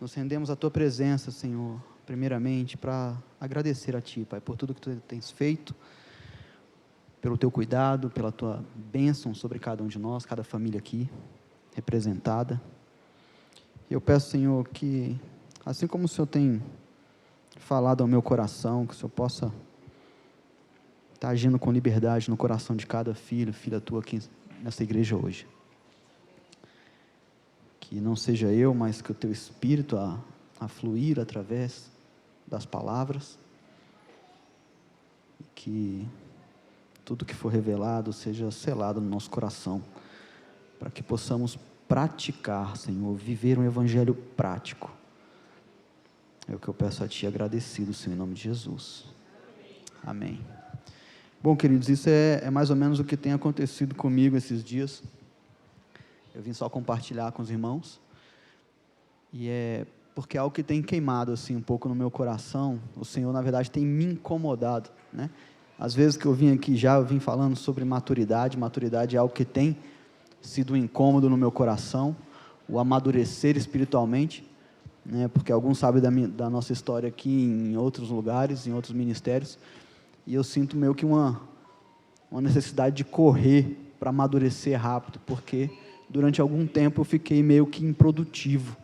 nos rendemos à Tua presença, Senhor, primeiramente, para agradecer a Ti, Pai, por tudo que Tu tens feito, pelo Teu cuidado, pela Tua bênção sobre cada um de nós, cada família aqui representada. E eu peço, Senhor, que, assim como o Senhor tem falado ao meu coração, que o Senhor possa estar agindo com liberdade no coração de cada filho, filha Tua aqui nessa igreja hoje. Que não seja eu, mas que o Teu Espírito a fluir através das palavras, e que tudo que for revelado seja selado no nosso coração, para que possamos praticar, Senhor, viver um evangelho prático. É o que eu peço a Ti, agradecido, Senhor, em nome de Jesus. Amém. Bom, queridos, isso é mais ou menos o que tem acontecido comigo esses dias. Eu vim só compartilhar com os irmãos, e é porque é algo que tem queimado assim um pouco no meu coração. O Senhor, na verdade, tem me incomodado, né? Às vezes que eu vim aqui eu vim falando sobre maturidade. Maturidade é algo que tem sido um incômodo no meu coração, o amadurecer espiritualmente, né? Porque alguns sabem da nossa história aqui em outros lugares, em outros ministérios, e eu sinto meio que uma necessidade de correr para amadurecer rápido, porque durante algum tempo eu fiquei meio que improdutivo,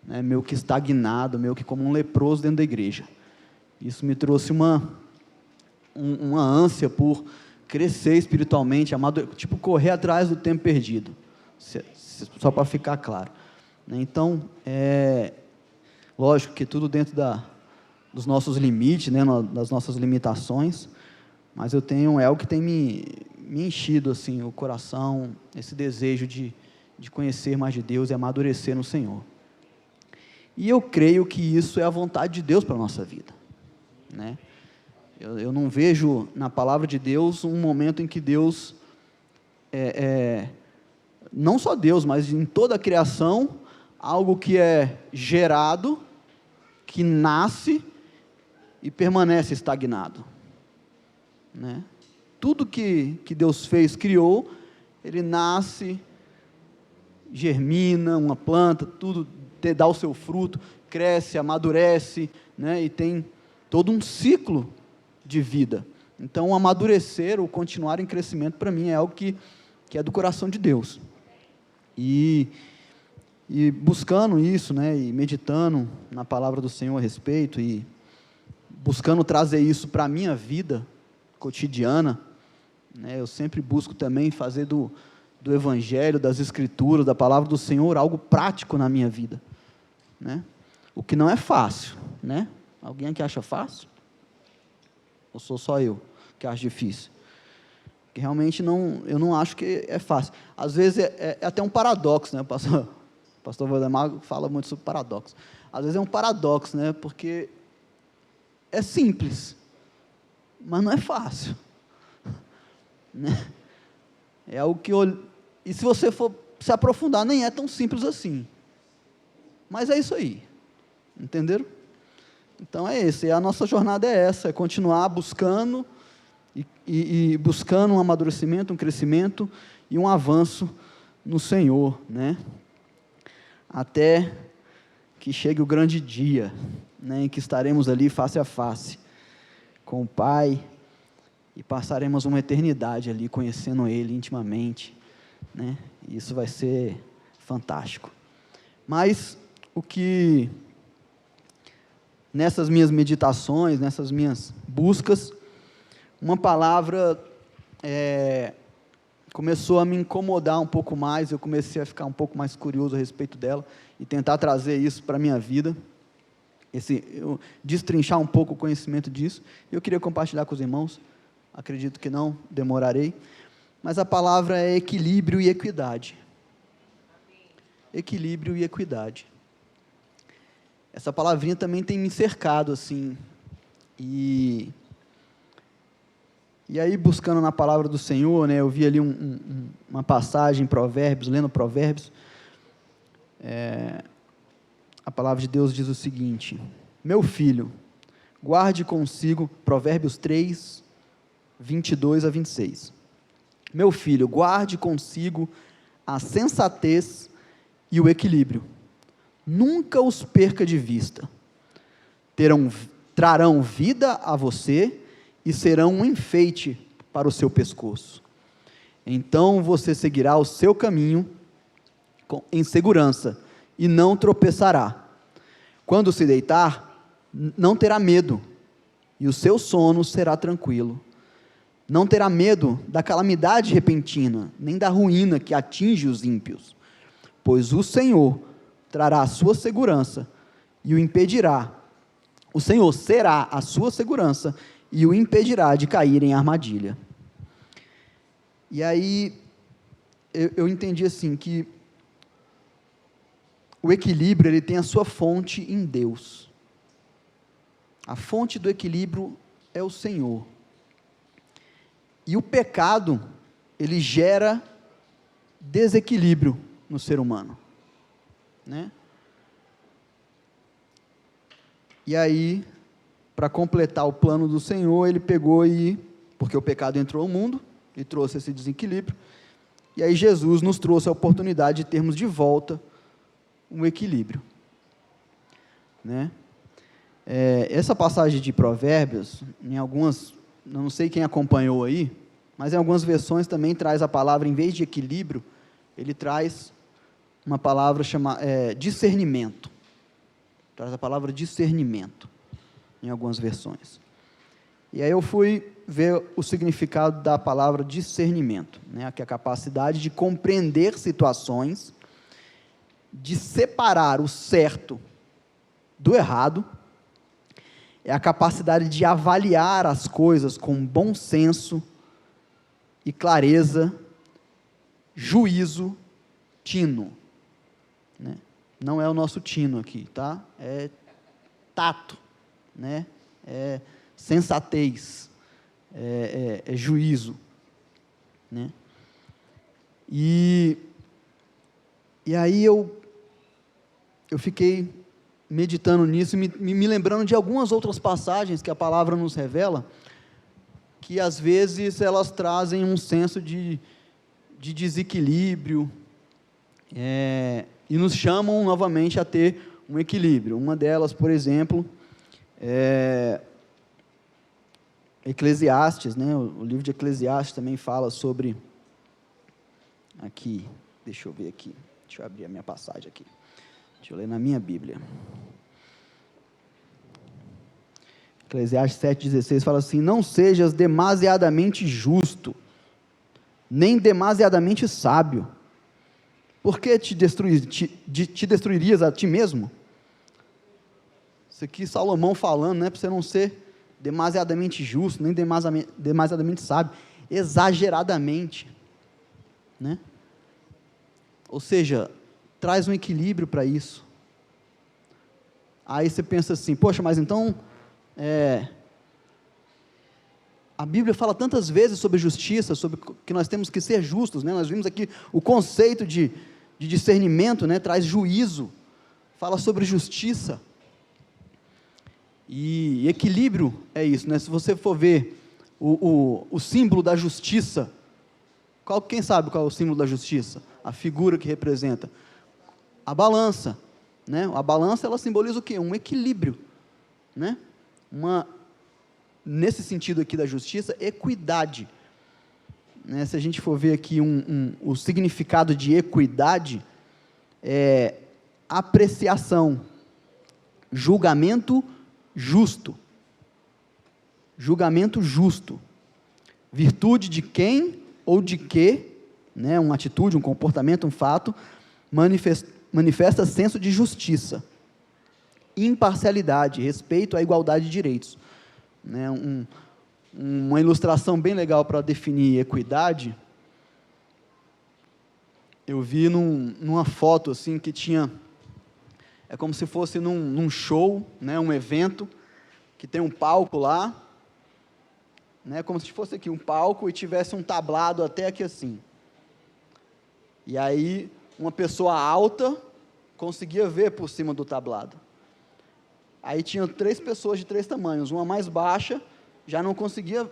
né? Meio que estagnado, meio que como um leproso dentro da igreja. Isso me trouxe uma ânsia por crescer espiritualmente, tipo correr atrás do tempo perdido, só para ficar claro, né? Então, lógico que tudo dentro dos nossos limites, né, das nossas limitações, mas é algo que tem me enchido assim, o coração, esse desejo de conhecer mais de Deus e amadurecer no Senhor. E eu creio que isso é a vontade de Deus para a nossa vida, né? Eu não vejo na palavra de Deus um momento em que Deus, não só Deus, mas em toda a criação, algo que é gerado, que nasce e permanece estagnado, né? Tudo que Deus fez, criou, ele nasce, germina, uma planta, tudo dá o seu fruto, cresce, amadurece, né? E tem todo um ciclo de vida. Então, o amadurecer, o continuar em crescimento, para mim, é algo que é do coração de Deus. E buscando isso, né, e meditando na palavra do Senhor a respeito, e buscando trazer isso para a minha vida cotidiana, né, eu sempre busco também fazer do Evangelho, das Escrituras, da palavra do Senhor, algo prático na minha vida, né? O que não é fácil, né? Alguém aqui acha fácil? Ou sou só eu que acho difícil? Que realmente eu não acho que é fácil. Às vezes é até um paradoxo, né? O pastor Valdemar fala muito sobre paradoxo. Às vezes é um paradoxo, né? Porque é simples, mas não é fácil, né? É algo que e se você for se aprofundar, nem é tão simples assim. Mas é isso aí, entenderam? Então a nossa jornada é essa, é continuar buscando e buscando um amadurecimento, um crescimento e um avanço no Senhor, né? Até que chegue o grande dia, né, em que estaremos ali face a face com o Pai e passaremos uma eternidade ali conhecendo Ele intimamente, né? E isso vai ser fantástico. Mas o que nessas minhas meditações, nessas minhas buscas, uma palavra começou a me incomodar um pouco mais. Eu comecei a ficar um pouco mais curioso a respeito dela e tentar trazer isso para a minha vida, destrinchar um pouco o conhecimento disso. Eu queria compartilhar com os irmãos, acredito que não demorarei, mas a palavra é equilíbrio e equidade. Equilíbrio e equidade. Essa palavrinha também tem me cercado, assim, e aí buscando na palavra do Senhor, né, eu vi ali uma passagem em Provérbios, lendo Provérbios, a palavra de Deus diz o seguinte: meu filho, guarde consigo, Provérbios 3, 22 a 26, meu filho, guarde consigo a sensatez e o equilíbrio, nunca os perca de vista. Trarão vida a você e serão um enfeite para o seu pescoço. Então você seguirá o seu caminho em segurança e não tropeçará. Quando se deitar, não terá medo, e o seu sono será tranquilo. Não terá medo da calamidade repentina, nem da ruína que atinge os ímpios, pois o Senhor trará a sua segurança e o impedirá. O Senhor será a sua segurança e o impedirá de cair em armadilha. E aí, eu entendi assim, que o equilíbrio, ele tem a sua fonte em Deus. A fonte do equilíbrio é o Senhor. E o pecado, ele gera desequilíbrio no ser humano, né? E aí, para completar o plano do Senhor, ele pegou porque o pecado entrou no mundo, e trouxe esse desequilíbrio, e aí Jesus nos trouxe a oportunidade de termos de volta um equilíbrio, né? Essa passagem de Provérbios, em algumas, não sei quem acompanhou aí, mas em algumas versões também traz a palavra, em vez de equilíbrio, ele traz uma palavra chamada discernimento. Traz a palavra discernimento, em algumas versões. E aí eu fui ver o significado da palavra discernimento, né, que é a capacidade de compreender situações, de separar o certo do errado, é a capacidade de avaliar as coisas com bom senso e clareza, juízo, tino, né? Não é o nosso tino aqui, tá? É tato, né? É sensatez, é juízo, né? E aí eu fiquei meditando nisso, me lembrando de algumas outras passagens que a palavra nos revela, que às vezes elas trazem um senso de desequilíbrio, e nos chamam novamente a ter um equilíbrio. Uma delas, por exemplo, Eclesiastes, né? O livro de Eclesiastes também fala sobre, aqui, deixa eu ver aqui, deixa eu abrir a minha passagem aqui, deixa eu ler na minha Bíblia. Eclesiastes 7,16 fala assim: não sejas demasiadamente justo, nem demasiadamente sábio, porque te destruirias a ti mesmo? Isso aqui Salomão falando, né, para você não ser demasiadamente justo, nem demasiadamente sábio, exageradamente, né? Ou seja, traz um equilíbrio para isso. Aí você pensa assim, poxa, mas então, a Bíblia fala tantas vezes sobre justiça, sobre que nós temos que ser justos, né? Nós vimos aqui o conceito de discernimento, né? Traz juízo, fala sobre justiça, e equilíbrio é isso, né? Se você for ver o símbolo da justiça, quem sabe qual é o símbolo da justiça? A figura que representa? A balança, né? A balança, ela simboliza o quê? Um equilíbrio, né? Nesse sentido aqui da justiça, equidade, né? Se a gente for ver aqui o significado de equidade, é apreciação, julgamento justo, virtude de quem ou de que, né? Uma atitude, um comportamento, um fato, manifesta senso de justiça, imparcialidade, respeito à igualdade de direitos, né? Uma ilustração bem legal para definir equidade, eu vi numa foto assim, que tinha, é como se fosse num show, né, um evento, que tem um palco lá, né, como se fosse aqui um palco e tivesse um tablado até aqui assim, e aí uma pessoa alta conseguia ver por cima do tablado, aí tinham 3 pessoas de 3 tamanhos, uma mais baixa, já não conseguia,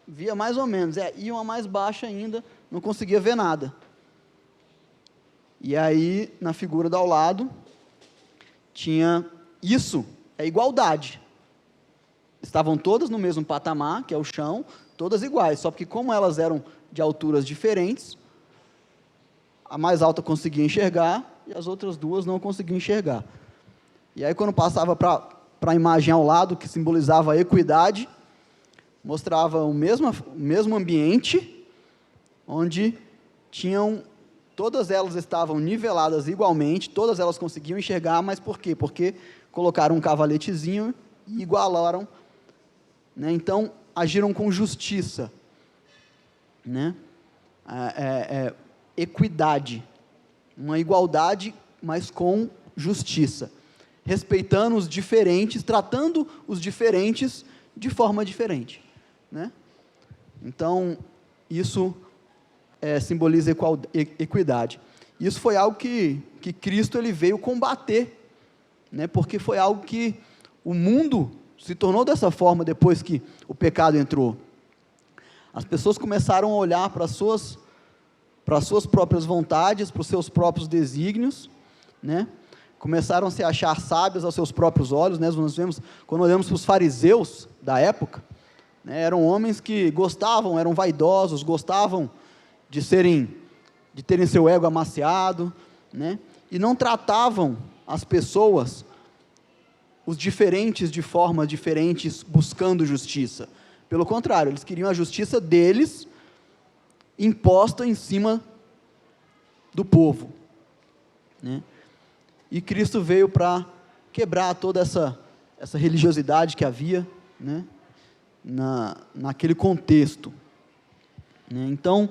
via mais ou menos, e uma mais baixa ainda, não conseguia ver nada. E aí, na figura do ao lado, tinha isso, é igualdade. Estavam todas no mesmo patamar, que é o chão, todas iguais, só que como elas eram de alturas diferentes, a mais alta conseguia enxergar e as outras duas não conseguiam enxergar. E aí quando passava para a imagem ao lado, que simbolizava a equidade, mostrava o mesmo ambiente, onde todas elas estavam niveladas igualmente, todas elas conseguiam enxergar, mas por quê? Porque colocaram um cavaletezinho e igualaram, né? Então, agiram com justiça, né? Equidade, uma igualdade, mas com justiça, respeitando os diferentes, tratando os diferentes de forma diferente, né? Então, isso simboliza equidade. Isso foi algo que Cristo ele veio combater, né? Porque foi algo que o mundo se tornou dessa forma depois que o pecado entrou. As pessoas começaram a olhar para as suas próprias vontades, para os seus próprios desígnios, né? Começaram a se achar sábios aos seus próprios olhos, né? Nós vemos, quando olhamos para os fariseus da época, né? Eram homens que gostavam, eram vaidosos, gostavam de terem seu ego amaciado, né? E não tratavam as pessoas, os diferentes, de formas diferentes, buscando justiça. Pelo contrário, eles queriam a justiça deles imposta em cima do povo, né? E Cristo veio para quebrar toda essa religiosidade que havia, né, naquele contexto, né? Então,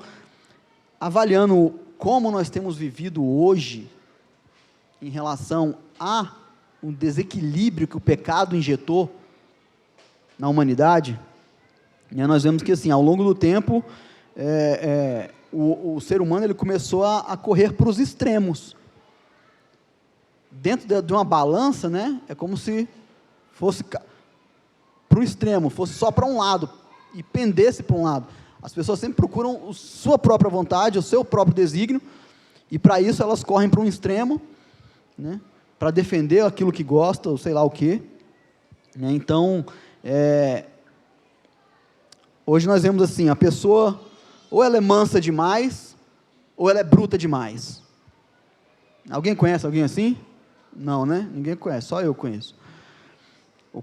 avaliando como nós temos vivido hoje, em relação a um desequilíbrio que o pecado injetou na humanidade, né, nós vemos que, assim, ao longo do tempo, o ser humano ele começou a correr para os extremos. Dentro de uma balança, né, é como se fosse para o extremo, fosse só para um lado, e pendesse para um lado. As pessoas sempre procuram a sua própria vontade, o seu próprio desígnio, e para isso elas correm para um extremo, né, para defender aquilo que gosta, ou sei lá o quê, né? Então, hoje nós vemos assim, a pessoa, ou ela é mansa demais, ou ela é bruta demais. Alguém conhece alguém assim? Não, né? Ninguém conhece, só eu conheço. O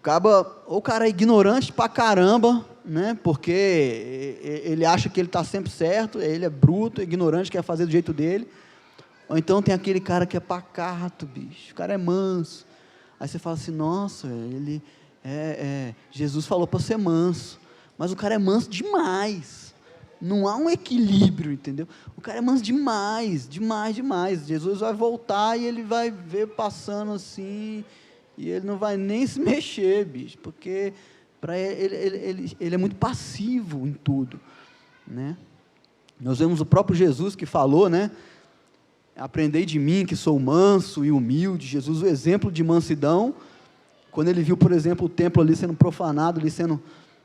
cara é ignorante pra caramba, né? Porque ele acha que ele está sempre certo, ele é bruto, ignorante, quer fazer do jeito dele. Ou então tem aquele cara que é pacato, bicho, o cara é manso. Aí você fala assim, nossa, Jesus falou para ser manso, mas o cara é manso demais. Não há um equilíbrio, entendeu? O cara é manso demais, demais, demais. Jesus vai voltar e ele vai ver passando assim, e ele não vai nem se mexer, bicho, porque para ele é muito passivo em tudo, né? Nós vemos o próprio Jesus que falou, né? Aprendei de mim que sou manso e humilde. Jesus, o exemplo de mansidão, quando ele viu, por exemplo, o templo ali sendo profanado, ali sendo,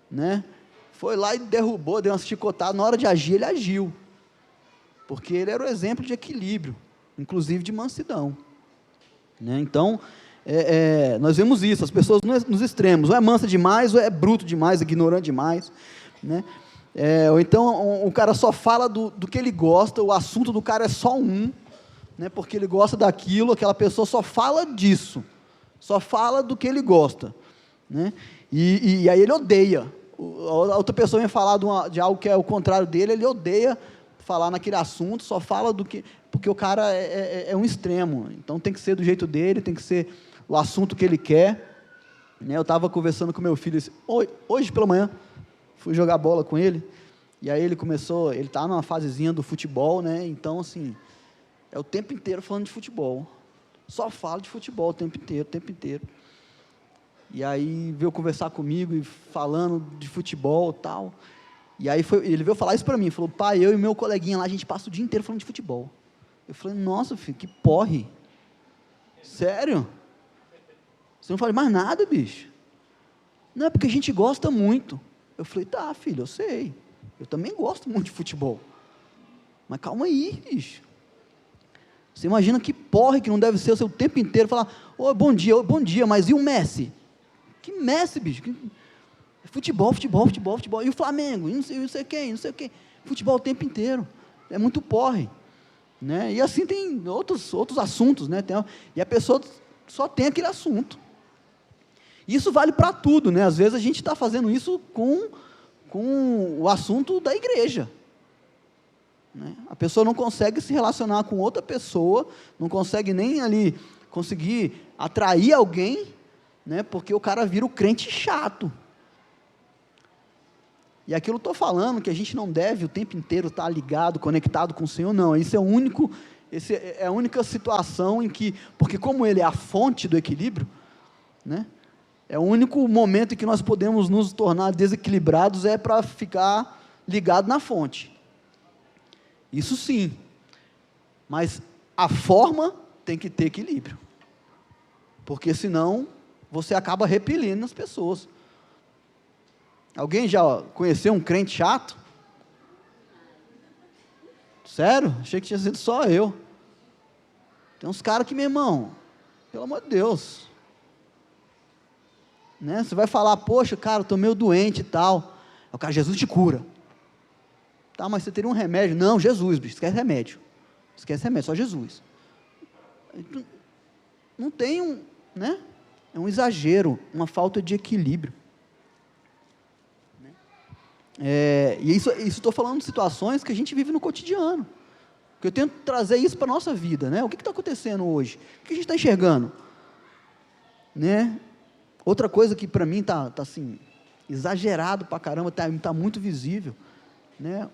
né? Foi lá e derrubou, deu uma chicotada, na hora de agir, ele agiu, porque ele era o exemplo de equilíbrio, inclusive de mansidão, né? Então, nós vemos isso, as pessoas nos extremos, ou é mansa demais, ou é bruto demais, ignorante demais, né? Ou então, o cara só fala do que ele gosta, o assunto do cara é só né? Porque ele gosta daquilo, aquela pessoa só fala disso, só fala do que ele gosta, né? E aí ele odeia. A outra pessoa vem falar de algo que é o contrário dele, ele odeia falar naquele assunto, só fala porque o cara é um extremo, então tem que ser do jeito dele, tem que ser o assunto que ele quer, né? Eu estava conversando com meu filho, hoje pela manhã, fui jogar bola com ele, e aí ele está numa fasezinha do futebol, né? Então, assim, é o tempo inteiro falando de futebol, só fala de futebol o tempo inteiro, e aí veio conversar comigo, e falando de futebol e tal, e aí ele veio falar isso para mim, falou, pai, eu e meu coleguinha lá, a gente passa o dia inteiro falando de futebol. Eu falei, nossa, filho, que porre, sério? Você não fala mais nada, bicho? Não, é porque a gente gosta muito. Eu falei, tá, filho, eu sei, eu também gosto muito de futebol, mas calma aí, bicho. Você imagina que porre que não deve ser o seu tempo inteiro, falar, ô, bom dia, mas e o Messi? Que Messi, bicho? Futebol, e o Flamengo, e não sei quem, futebol o tempo inteiro, é muito porre, né? E assim tem outros assuntos, né? E a pessoa só tem aquele assunto. Isso vale para tudo, né? Às vezes a gente está fazendo isso com o assunto da igreja, né? A pessoa não consegue se relacionar com outra pessoa, não consegue nem ali conseguir atrair alguém, né? Porque o cara vira o crente chato. E aquilo eu estou falando, que a gente não deve o tempo inteiro estar ligado, conectado com o Senhor, não. Essa é a única situação em que, porque como Ele é a fonte do equilíbrio, né? É o único momento em que nós podemos nos tornar desequilibrados, é para ficar ligado na fonte. Isso sim. Mas a forma tem que ter equilíbrio. Porque senão, você acaba repelindo as pessoas. Alguém já conheceu um crente chato? Sério? Achei que tinha sido só eu. Tem uns caras que, meu irmão, pelo amor de Deus, né? Você vai falar, poxa, cara, eu estou meio doente e tal. O cara, Jesus te cura. Tá, mas você teria um remédio? Não, Jesus, bicho, esquece remédio, só Jesus. Não tem né? É um exagero, uma falta de equilíbrio. E isso estou falando de situações que a gente vive no cotidiano, que eu tento trazer isso para a nossa vida, né? O que está acontecendo hoje? O que a gente está enxergando? Né? Outra coisa que para mim está assim, exagerado para caramba, está muito visível, né?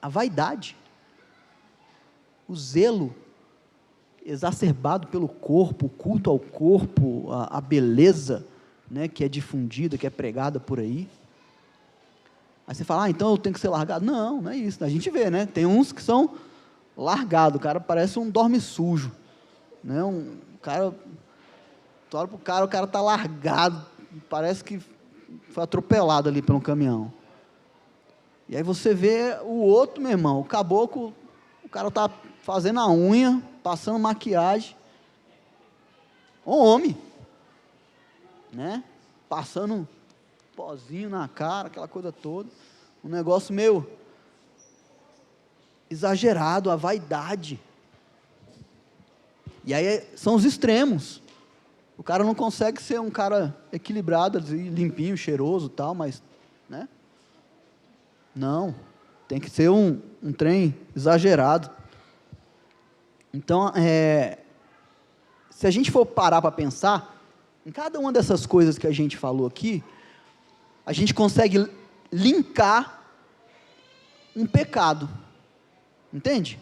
A vaidade, o zelo exacerbado pelo corpo, o culto ao corpo, a beleza, né, que é difundida, que é pregada por aí. Aí você fala, então eu tenho que ser largado. Não, não é isso. A gente vê, né? Tem uns que são largados, o cara parece um dorme sujo, né? O cara, tu olha pro cara, o cara está largado, parece que foi atropelado ali por um caminhão. E aí você vê o outro, meu irmão, o caboclo, o cara está fazendo a unha, passando maquiagem, homem, né? Passando pozinho na cara, aquela coisa toda, um negócio meio exagerado, a vaidade. E aí são os extremos. O cara não consegue ser um cara equilibrado, limpinho, cheiroso, tal, mas, né? Não, tem que ser um trem exagerado. Então, se a gente for parar para pensar, em cada uma dessas coisas que a gente falou aqui, a gente consegue linkar um pecado, entende?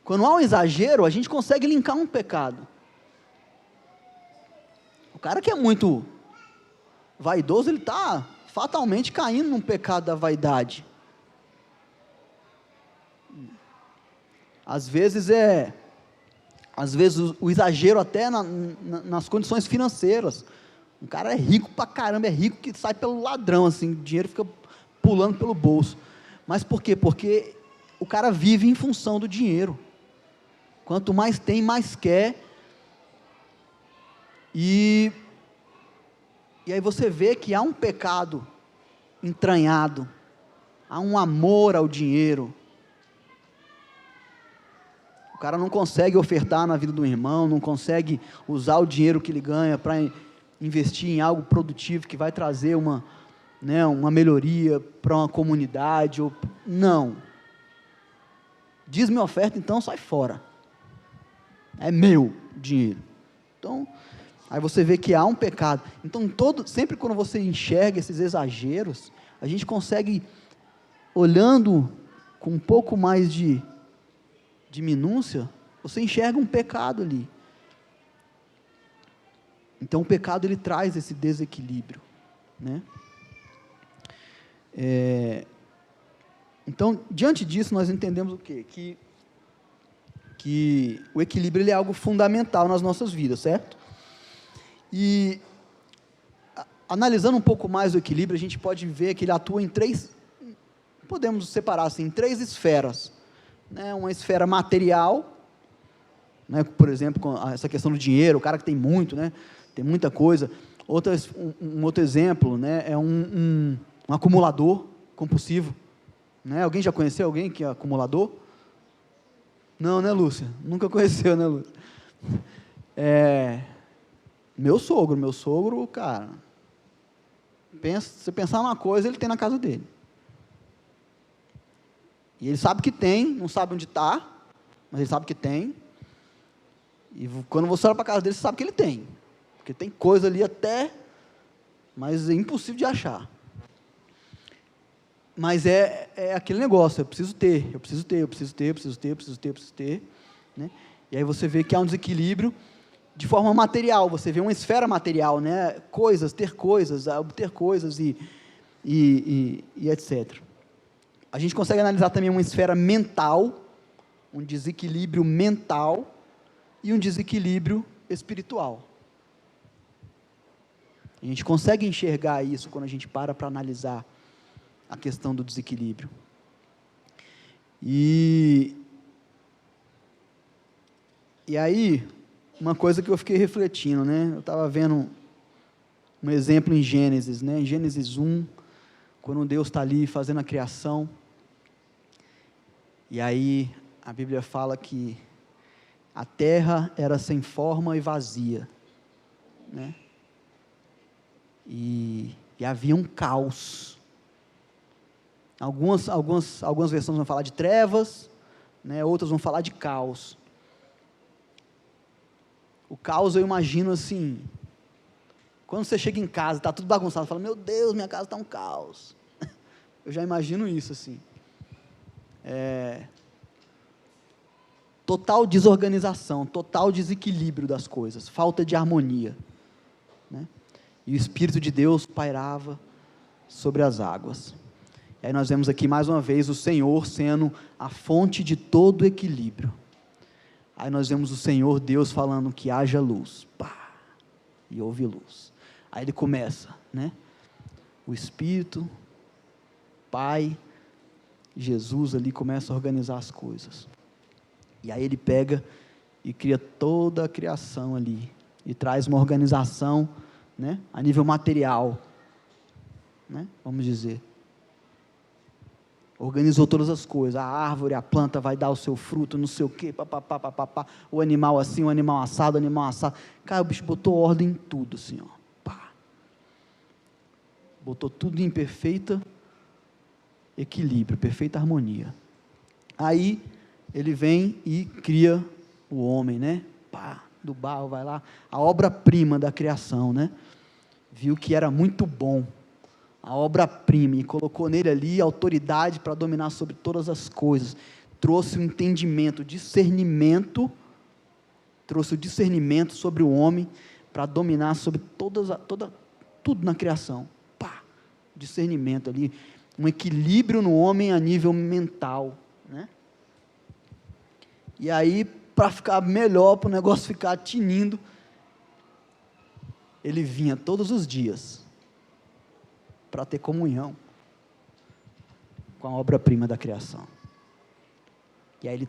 Quando há um exagero, a gente consegue linkar um pecado. O cara que é muito vaidoso, ele está fatalmente caindo num pecado da vaidade. Às vezes o exagero até nas condições financeiras. Um cara é rico pra caramba, é rico que sai pelo ladrão, assim, o dinheiro fica pulando pelo bolso. Mas por quê? Porque o cara vive em função do dinheiro. Quanto mais tem, mais quer. E aí você vê que há um pecado entranhado, há um amor ao dinheiro. O cara não consegue ofertar na vida do irmão, não consegue usar o dinheiro que ele ganha para investir em algo produtivo que vai trazer uma melhoria para uma comunidade. Não. Diz minha oferta, então sai fora. É meu dinheiro. Então, aí você vê que há um pecado. Então, sempre quando você enxerga esses exageros, a gente consegue, olhando com um pouco mais de minúcia, você enxerga um pecado ali. Então o pecado ele traz esse desequilíbrio, né? Então, diante disso, nós entendemos o quê? Que o equilíbrio ele é algo fundamental nas nossas vidas, certo? E analisando um pouco mais o equilíbrio, a gente pode ver que ele atua em podemos separar assim, em três esferas, né? Uma esfera material, né? Por exemplo, com essa questão do dinheiro, o cara que tem muito, né? Tem muita coisa. Um outro exemplo, né? É um acumulador compulsivo. Né? Alguém já conheceu alguém que é acumulador? Não, né, Lúcia? Nunca conheceu, né, Lúcia? Meu sogro, cara, se pensar numa coisa, ele tem na casa dele. E ele sabe que tem, não sabe onde está, mas ele sabe que tem. E quando você olha para a casa dele, você sabe que ele tem. Porque tem coisa ali até, mas é impossível de achar. Mas é aquele negócio, eu preciso ter. Né? E aí você vê que há um desequilíbrio de forma material, você vê uma esfera material, né? Ter coisas, obter coisas e etc. A gente consegue analisar também uma esfera mental, um desequilíbrio mental e um desequilíbrio espiritual. A gente consegue enxergar isso quando a gente para analisar a questão do desequilíbrio. E aí, uma coisa que eu fiquei refletindo, né? Eu estava vendo um exemplo em Gênesis, né? Em Gênesis 1, quando Deus está ali fazendo a criação, e aí a Bíblia fala que a terra era sem forma e vazia, né? E havia um caos. Algumas versões vão falar de trevas, né? Outras vão falar de caos. O caos eu imagino assim, quando você chega em casa, está tudo bagunçado, fala, meu Deus, minha casa está um caos. Eu já imagino isso assim. Total desorganização, total desequilíbrio das coisas, falta de harmonia, né? E o Espírito de Deus pairava sobre as águas. E aí nós vemos aqui mais uma vez o Senhor sendo a fonte de todo equilíbrio. Aí nós vemos o Senhor Deus falando que haja luz, pá, e houve luz. Aí ele começa, né? O Espírito, Pai, Jesus ali começa a organizar as coisas. E aí ele pega e cria toda a criação ali, e traz uma organização, né, a nível material, né, vamos dizer. Organizou todas as coisas, a árvore, a planta vai dar o seu fruto, não sei o quê, papapá, o animal assim, o animal assado, cara, o bicho botou ordem em tudo, assim, ó, pá. Botou tudo em perfeito equilíbrio, perfeita harmonia. Aí, ele vem e cria o homem, né, pá, do barro, vai lá, a obra-prima da criação, né, viu que era muito bom, a obra-prima, e colocou nele ali a autoridade para dominar sobre todas as coisas, trouxe o entendimento, trouxe o discernimento sobre o homem, para dominar sobre tudo na criação, pá, discernimento ali, um equilíbrio no homem a nível mental, né? E aí, para ficar melhor, para o negócio ficar tinindo, ele vinha todos os dias, para ter comunhão com a obra-prima da criação. E aí ele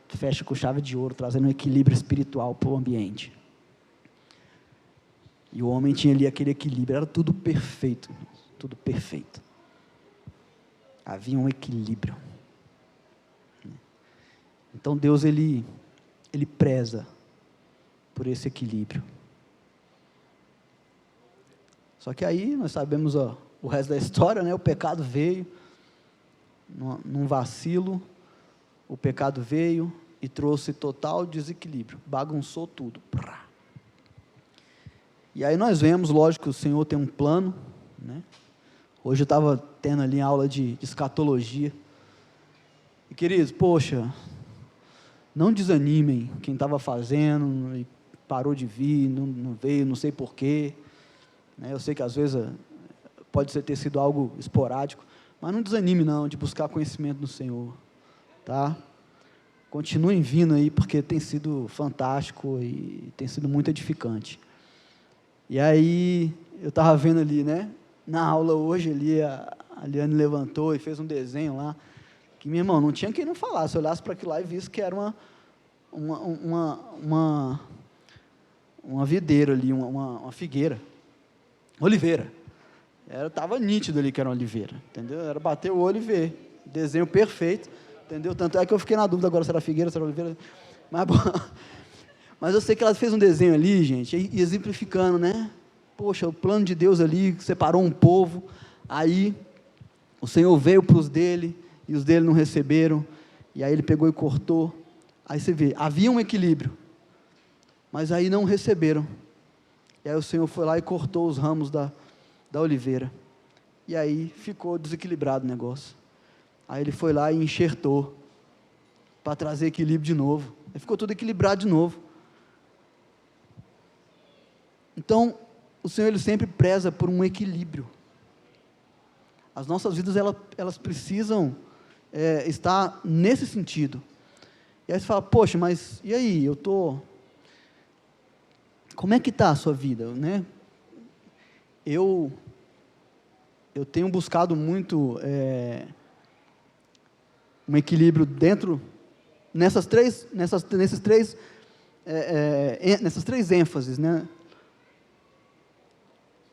fecha com chave de ouro, trazendo um equilíbrio espiritual para o ambiente. E o homem tinha ali aquele equilíbrio, era tudo perfeito, tudo perfeito. Havia um equilíbrio. Então Deus, ele preza por esse equilíbrio. Só que aí nós sabemos o resto da história, né? O pecado veio, num vacilo, o pecado veio e trouxe total desequilíbrio, bagunçou tudo. E aí nós vemos, lógico, que o Senhor tem um plano, né? Hoje eu estava tendo ali aula de escatologia, e queridos, poxa, não desanimem quem estava fazendo e parou de vir, não veio, não sei porquê, né? Eu sei que às vezes pode ter sido algo esporádico, mas não desanime não, de buscar conhecimento no Senhor, tá? Continuem vindo aí, porque tem sido fantástico e tem sido muito edificante. E aí, eu estava vendo ali, né, na aula hoje, ali, a Liane levantou e fez um desenho lá, que, meu irmão, não tinha quem não falasse, olhasse para aquilo lá e visse que era uma videira ali, uma figueira, oliveira. Estava nítido ali que era uma oliveira, entendeu? Era bater o olho e ver, desenho perfeito, entendeu? Tanto é que eu fiquei na dúvida agora se era figueira, se era oliveira, mas, bom, mas eu sei que ela fez um desenho ali, gente, e exemplificando, né? Poxa, o plano de Deus ali, separou um povo, aí o Senhor veio para os dele, e os dele não receberam, e aí ele pegou e cortou. Aí você vê, havia um equilíbrio, mas aí não receberam, e aí o Senhor foi lá e cortou os ramos da oliveira, e aí ficou desequilibrado o negócio. Aí ele foi lá e enxertou, para trazer equilíbrio de novo, aí ficou tudo equilibrado de novo. Então, o Senhor, Ele sempre preza por um equilíbrio. As nossas vidas, elas precisam estar nesse sentido. E aí você fala, poxa, mas e aí, como é que está a sua vida, né? Eu tenho buscado muito um equilíbrio nessas três ênfases, né?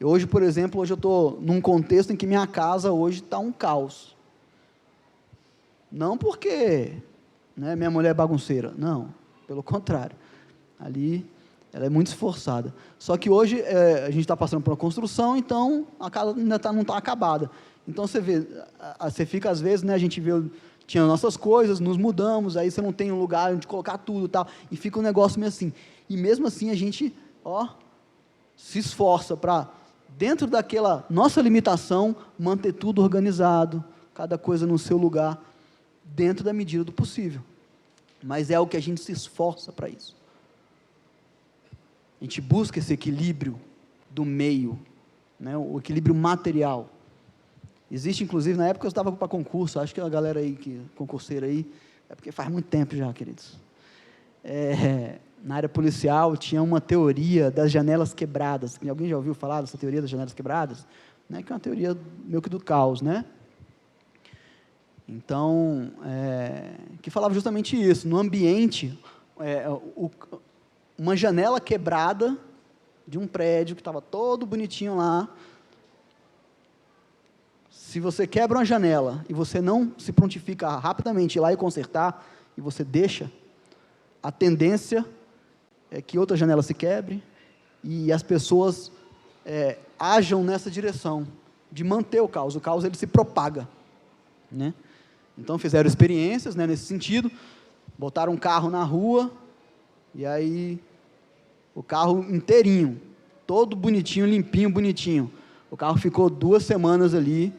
Hoje, por exemplo, eu estou num contexto em que minha casa hoje está um caos. Não porque, né, minha mulher é bagunceira, não, pelo contrário. Ali, ela é muito esforçada. Só que hoje, a gente está passando por uma construção, então a casa ainda não está acabada. Então você vê, você fica às vezes, né, a gente vê, tinha nossas coisas, nos mudamos, aí você não tem um lugar onde colocar tudo e tal, e fica um negócio meio assim. E mesmo assim a gente, se esforça para, dentro daquela nossa limitação, manter tudo organizado, cada coisa no seu lugar, dentro da medida do possível. Mas é o que a gente se esforça para isso. A gente busca esse equilíbrio do meio, né, o equilíbrio material. Existe, inclusive, na época eu estava para concurso, acho que a galera aí, concurseira aí, é porque faz muito tempo já, queridos. Na área policial tinha uma teoria das janelas quebradas. Alguém já ouviu falar dessa teoria das janelas quebradas? Né, que é uma teoria meio que do caos, né? Então, que falava justamente isso, no ambiente, uma janela quebrada de um prédio que estava todo bonitinho lá. Se você quebra uma janela e você não se prontifica rapidamente ir lá e consertar, e você deixa, a tendência é que outra janela se quebre e as pessoas ajam nessa direção de manter o caos ele se propaga, né? Então fizeram experiências, né, nesse sentido, botaram um carro na rua, e aí o carro inteirinho, todo bonitinho, limpinho, bonitinho, o carro ficou 2 semanas ali,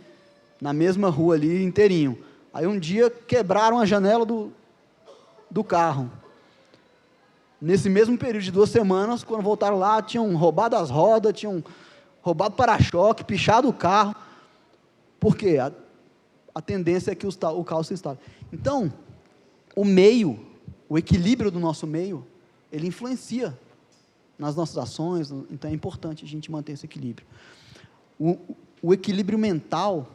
na mesma rua ali, inteirinho. Aí um dia quebraram a janela do carro. Nesse mesmo período de 2 semanas, quando voltaram lá, tinham roubado as rodas, tinham roubado para-choque, pichado o carro. Por quê? A tendência é que o caos se instale. Então, o equilíbrio do nosso meio, ele influencia nas nossas ações, então é importante a gente manter esse equilíbrio. O equilíbrio mental,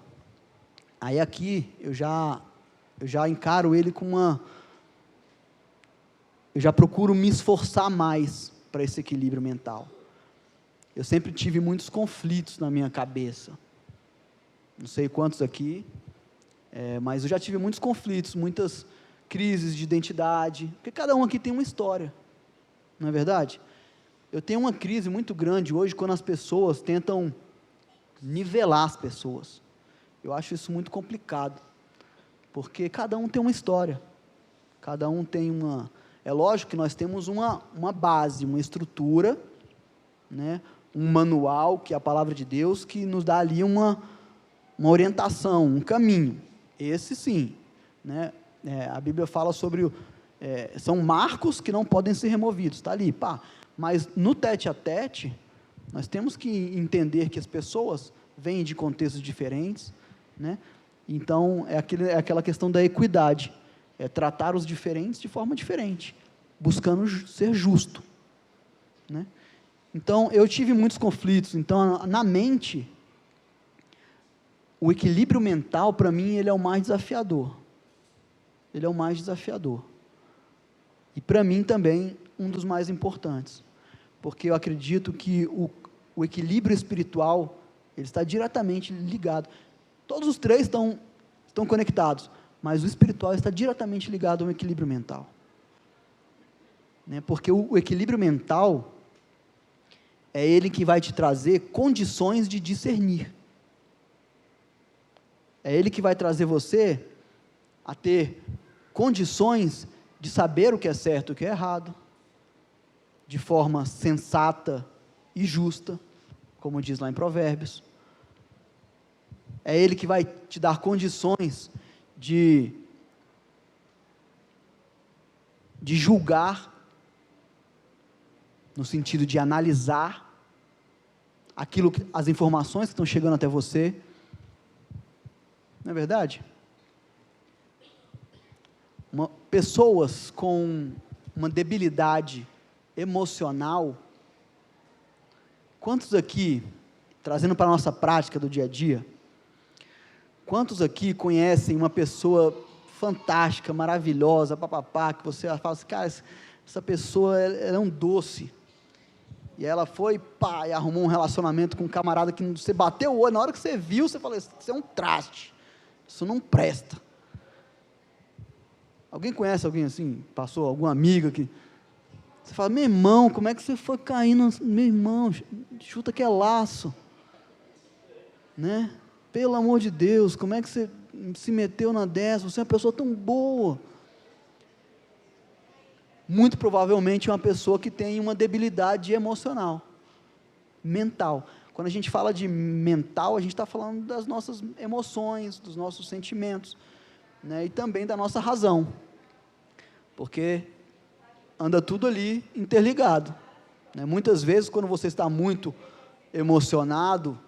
aí aqui eu já encaro ele com eu já procuro me esforçar mais para esse equilíbrio mental. Eu sempre tive muitos conflitos na minha cabeça, não sei quantos aqui, mas eu já tive muitos conflitos, muitas crises de identidade, porque cada um aqui tem uma história, não é verdade? Eu tenho uma crise muito grande hoje quando as pessoas tentam nivelar as pessoas. Eu acho isso muito complicado, porque cada um tem uma história, cada um tem é lógico que nós temos uma base, uma estrutura, né, um manual, que é a palavra de Deus, que nos dá ali uma orientação, um caminho, esse sim, né? A Bíblia fala sobre, são marcos que não podem ser removidos, está ali, pá. Mas no tete a tete, nós temos que entender que as pessoas vêm de contextos diferentes, né? Então, é aquela questão da equidade, tratar os diferentes de forma diferente, buscando ser justo, né? Então, eu tive muitos conflitos. Então, na mente, o equilíbrio mental, para mim, ele é o mais desafiador. Ele é o mais desafiador. E para mim também um dos mais importantes, porque eu acredito que o equilíbrio espiritual, ele está diretamente ligado. Todos os três estão conectados, mas o espiritual está diretamente ligado ao equilíbrio mental. Né? Porque o equilíbrio mental é ele que vai te trazer condições de discernir. É ele que vai trazer você a ter condições de saber o que é certo e o que é errado, de forma sensata e justa, como diz lá em Provérbios. É ele que vai te dar condições de julgar, no sentido de analisar as informações que estão chegando até você. Não é verdade? Pessoas com uma debilidade emocional, quantos aqui, trazendo para a nossa prática do dia a dia, quantos aqui conhecem uma pessoa fantástica, maravilhosa, papapá, que você fala assim, cara, essa pessoa ela é um doce, e ela foi, pá, e arrumou um relacionamento com um camarada que você bateu o olho, na hora que você viu, você falou, isso é um traste, isso não presta. Alguém conhece alguém assim, passou, alguma amiga que, você fala, meu irmão, como é que você foi caindo, meu irmão, chuta que é laço, né, pelo amor de Deus, como é que você se meteu na dessa, você é uma pessoa tão boa. Muito provavelmente uma pessoa que tem uma debilidade emocional, mental. Quando a gente fala de mental, a gente está falando das nossas emoções, dos nossos sentimentos, né, e também da nossa razão, porque anda tudo ali interligado, né? Muitas vezes, quando você está muito emocionado,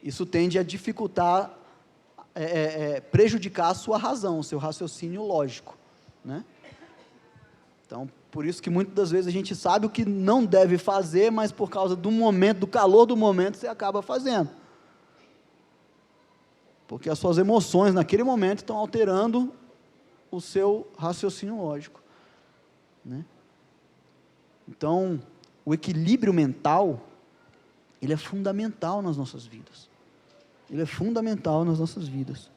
isso tende a dificultar, prejudicar a sua razão, o seu raciocínio lógico, né? Então, por isso que muitas das vezes a gente sabe o que não deve fazer, mas por causa do momento, do calor do momento, você acaba fazendo. Porque as suas emoções naquele momento estão alterando o seu raciocínio lógico, né? Então, o equilíbrio mental, ele é fundamental nas nossas vidas. Ele é fundamental nas nossas vidas,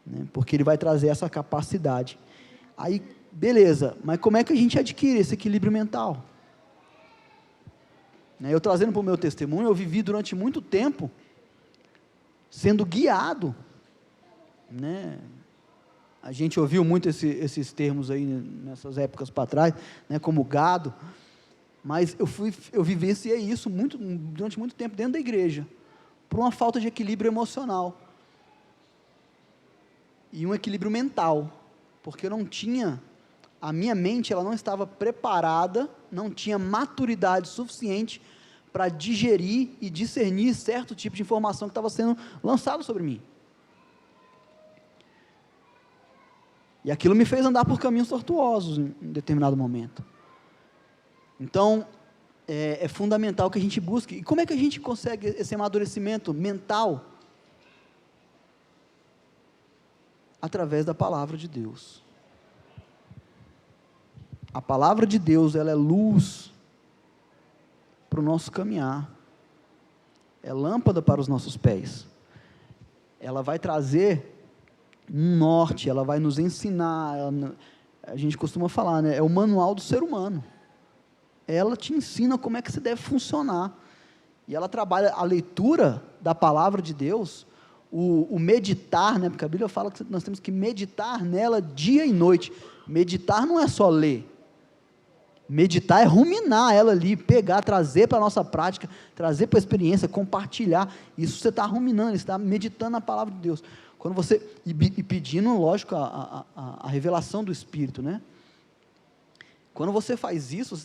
né? Porque ele vai trazer essa capacidade. Aí, beleza, mas como é que a gente adquire esse equilíbrio mental? Eu trazendo para o meu testemunho, eu vivi durante muito tempo sendo guiado, né? A gente ouviu muito esses termos aí nessas épocas para trás, né, como gado, mas eu vivenciei isso durante muito tempo dentro da igreja, por uma falta de equilíbrio emocional e um equilíbrio mental, porque eu não tinha, a minha mente ela não estava preparada, não tinha maturidade suficiente para digerir e discernir certo tipo de informação que estava sendo lançado sobre mim. E aquilo me fez andar por caminhos tortuosos em determinado momento. Então, é fundamental que a gente busque. E como é que a gente consegue esse amadurecimento mental? Através da palavra de Deus. A palavra de Deus, ela é luz para o nosso caminhar. É lâmpada para os nossos pés. Ela vai trazer um norte, ela vai nos ensinar, a gente costuma falar, né, é o manual do ser humano. Ela te ensina como é que você deve funcionar. E ela trabalha a leitura da palavra de Deus, o meditar, né, porque a Bíblia fala que nós temos que meditar nela dia e noite. Meditar não é só ler. Meditar é ruminar ela ali, pegar, trazer para a nossa prática, trazer para a experiência, compartilhar. Isso você está ruminando, você está meditando na palavra de Deus. Quando você, e pedindo, lógico, a revelação do Espírito, né? Quando você faz isso,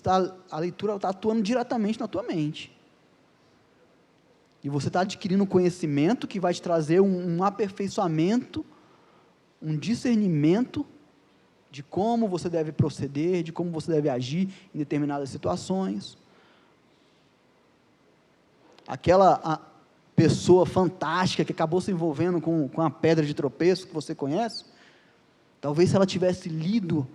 a leitura está atuando diretamente na tua mente. E você está adquirindo um conhecimento que vai te trazer um aperfeiçoamento, um discernimento de como você deve proceder, de como você deve agir em determinadas situações. Aquela pessoa fantástica que acabou se envolvendo com a pedra de tropeço que você conhece, talvez se ela tivesse lido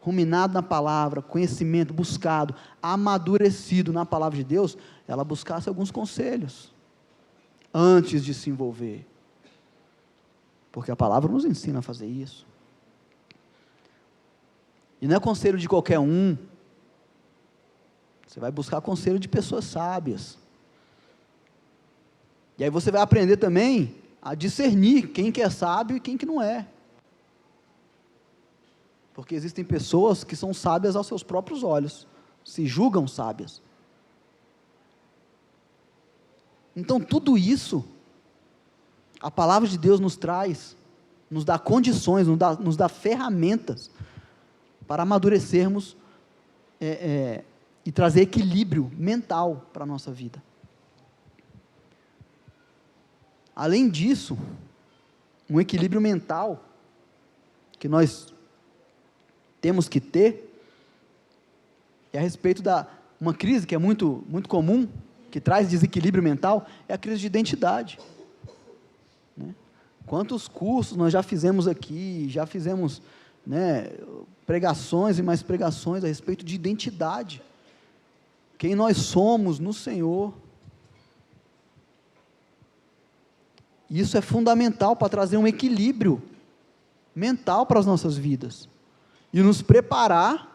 ruminado na palavra, conhecimento, buscado, amadurecido na palavra de Deus, ela buscasse alguns conselhos, antes de se envolver, porque a palavra nos ensina a fazer isso, e não é conselho de qualquer um, você vai buscar conselho de pessoas sábias, e aí você vai aprender também a discernir quem que é sábio e quem que não é, porque existem pessoas que são sábias aos seus próprios olhos, se julgam sábias. Então tudo isso, a palavra de Deus nos traz, nos dá condições, nos dá ferramentas, para amadurecermos, e trazer equilíbrio mental para a nossa vida. Além disso, um equilíbrio mental, que nós temos que ter, a respeito uma crise que é muito, muito comum, que traz desequilíbrio mental, é a crise de identidade, né? Quantos cursos nós já fizemos aqui, já fizemos, né, pregações e mais pregações a respeito de identidade, quem nós somos no Senhor. Isso é fundamental para trazer um equilíbrio mental para as nossas vidas, e nos preparar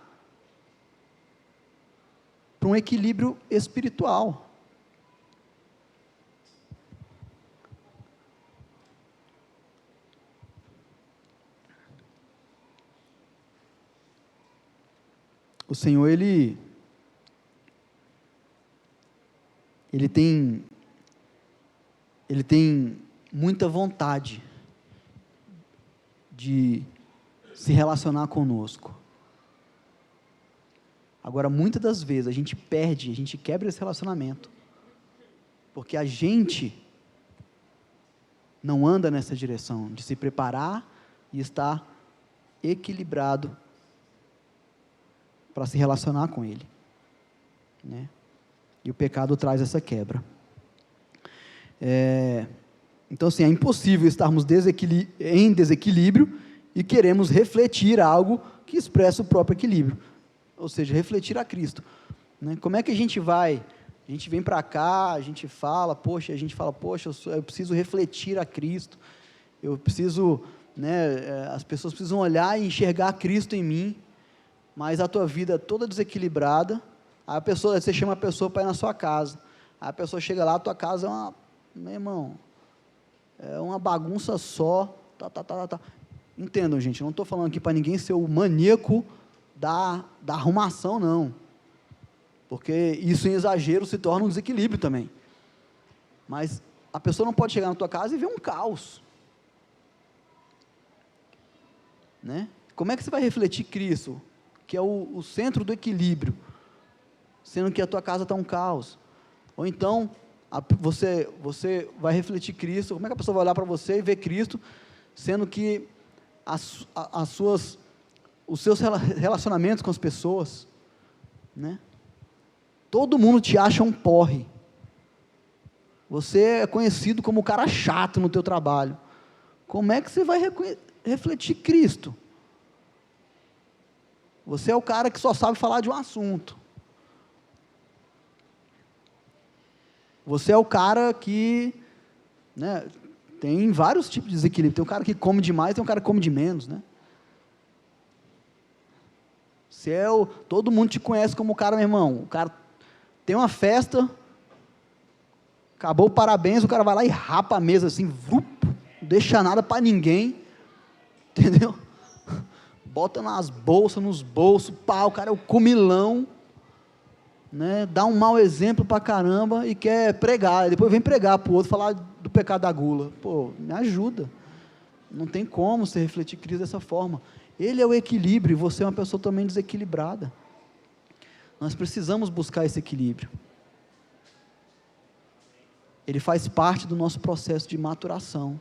para um equilíbrio espiritual. O Senhor, Ele tem muita vontade de se relacionar conosco. Agora, muitas das vezes, a gente quebra esse relacionamento, porque a gente não anda nessa direção, de se preparar e estar equilibrado para se relacionar com Ele, né? E o pecado traz essa quebra. Então, assim, é impossível estarmos em desequilíbrio e queremos refletir algo que expressa o próprio equilíbrio, ou seja, refletir a Cristo, né? Como é que a gente vem para cá, a gente fala, poxa, eu preciso refletir a Cristo, eu preciso, né, as pessoas precisam olhar e enxergar Cristo em mim, mas a tua vida é toda desequilibrada, você chama a pessoa para ir na sua casa, a pessoa chega lá, a tua casa meu irmão, é uma bagunça só, Entendam, gente, não estou falando aqui para ninguém ser o maníaco da arrumação, não, porque isso em exagero se torna um desequilíbrio também, mas a pessoa não pode chegar na tua casa e ver um caos, né? Como é que você vai refletir Cristo, que é o centro do equilíbrio, sendo que a tua casa está um caos? Ou então, você vai refletir Cristo, como é que a pessoa vai olhar para você e ver Cristo, sendo que os seus relacionamentos com as pessoas, né? Todo mundo te acha um porre, você é conhecido como o cara chato no teu trabalho, como é que você vai refletir Cristo? Você é o cara que só sabe falar de um assunto, você é o cara que, né, tem vários tipos de desequilíbrio, tem um cara que come demais, tem um cara que come de menos, né? Todo mundo te conhece como o cara, meu irmão, o cara tem uma festa, acabou o parabéns, o cara vai lá e rapa a mesa assim, não deixa nada para ninguém, entendeu? Bota nas bolsas, nos bolsos, o cara é o comilão, né? Dá um mau exemplo para caramba e quer pregar, e depois vem pregar para o outro, falar do pecado da gula. Pô, me ajuda, não tem como você refletir Cristo dessa forma. Ele é o equilíbrio, e você é uma pessoa também desequilibrada, nós precisamos buscar esse equilíbrio, ele faz parte do nosso processo de maturação,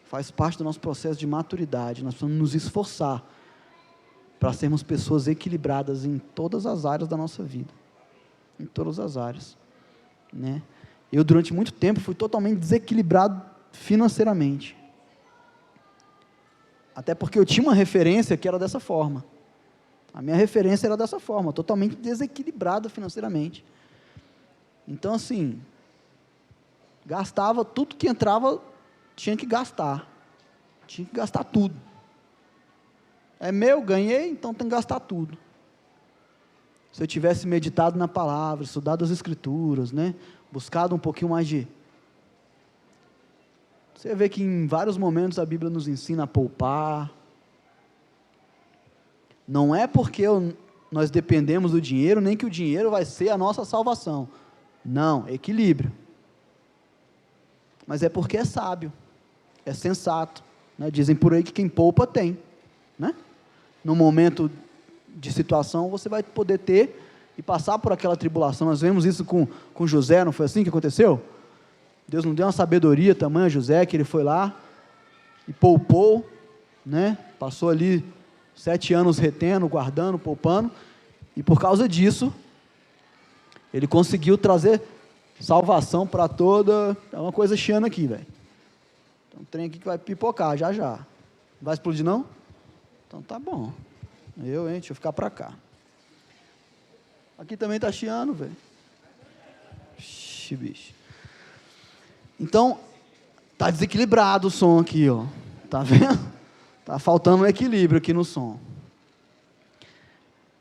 faz parte do nosso processo de maturidade, nós precisamos nos esforçar, para sermos pessoas equilibradas em todas as áreas da nossa vida, em todas as áreas, né? Eu durante muito tempo fui totalmente desequilibrado financeiramente, até porque eu tinha uma referência que era dessa forma, A minha referência era dessa forma, totalmente desequilibrada financeiramente. Então, assim, gastava tudo que entrava, tinha que gastar tudo. É meu, ganhei, então tem que gastar tudo. Se eu tivesse meditado na palavra, estudado as escrituras, né, buscado um pouquinho mais de... Você vê que em vários momentos a Bíblia nos ensina a poupar. Não é porque nós dependemos do dinheiro, nem que o dinheiro vai ser a nossa salvação. Não, equilíbrio. Mas é porque é sábio, é sensato, né? Dizem por aí que quem poupa tem, né? No momento de situação, você vai poder ter e passar por aquela tribulação. Nós vemos isso com José, não foi assim que aconteceu? Deus não deu uma sabedoria tamanha a José, que ele foi lá e poupou, né? Passou ali 7 anos retendo, guardando, poupando, e por causa disso, ele conseguiu trazer salvação para toda... É uma coisa chiando aqui, velho. Tem um trem aqui que vai pipocar, já. Não vai explodir, não? Então tá bom. Deixa eu ficar para cá. Aqui também tá chiando, velho. Ixi, bicho. Então, tá desequilibrado o som aqui, ó. Tá vendo? Tá faltando um equilíbrio aqui no som.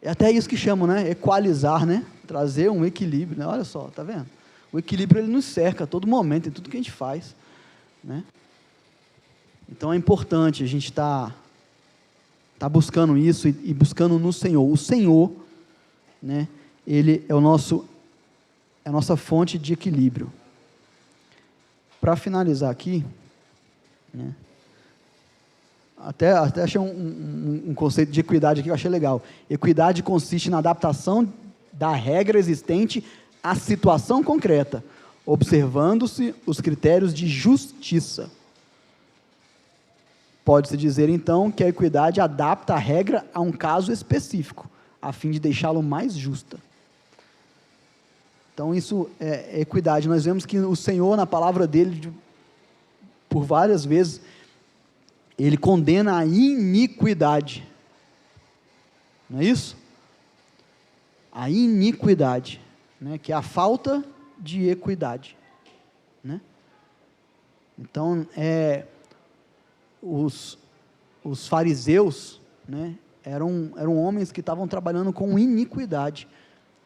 É até isso que chamam, né? Equalizar, né? Trazer um equilíbrio, né? Olha só, tá vendo? O equilíbrio, ele nos cerca a todo momento, em tudo que a gente faz, né? Então é importante a gente estar buscando isso e buscando no Senhor. O Senhor, né? Ele é a nossa fonte de equilíbrio. Para finalizar aqui, né? Até achei um conceito de equidade aqui que eu achei legal. Equidade consiste na adaptação da regra existente à situação concreta, observando-se os critérios de justiça. Pode-se dizer, então, que a equidade adapta a regra a um caso específico, a fim de deixá-lo mais justa. Então, isso é equidade. Nós vemos que o Senhor, na palavra dele, por várias vezes, ele condena a iniquidade. Não é isso? A iniquidade, né? Que é a falta de equidade, né? Então, os fariseus, né, eram homens que estavam trabalhando com iniquidade.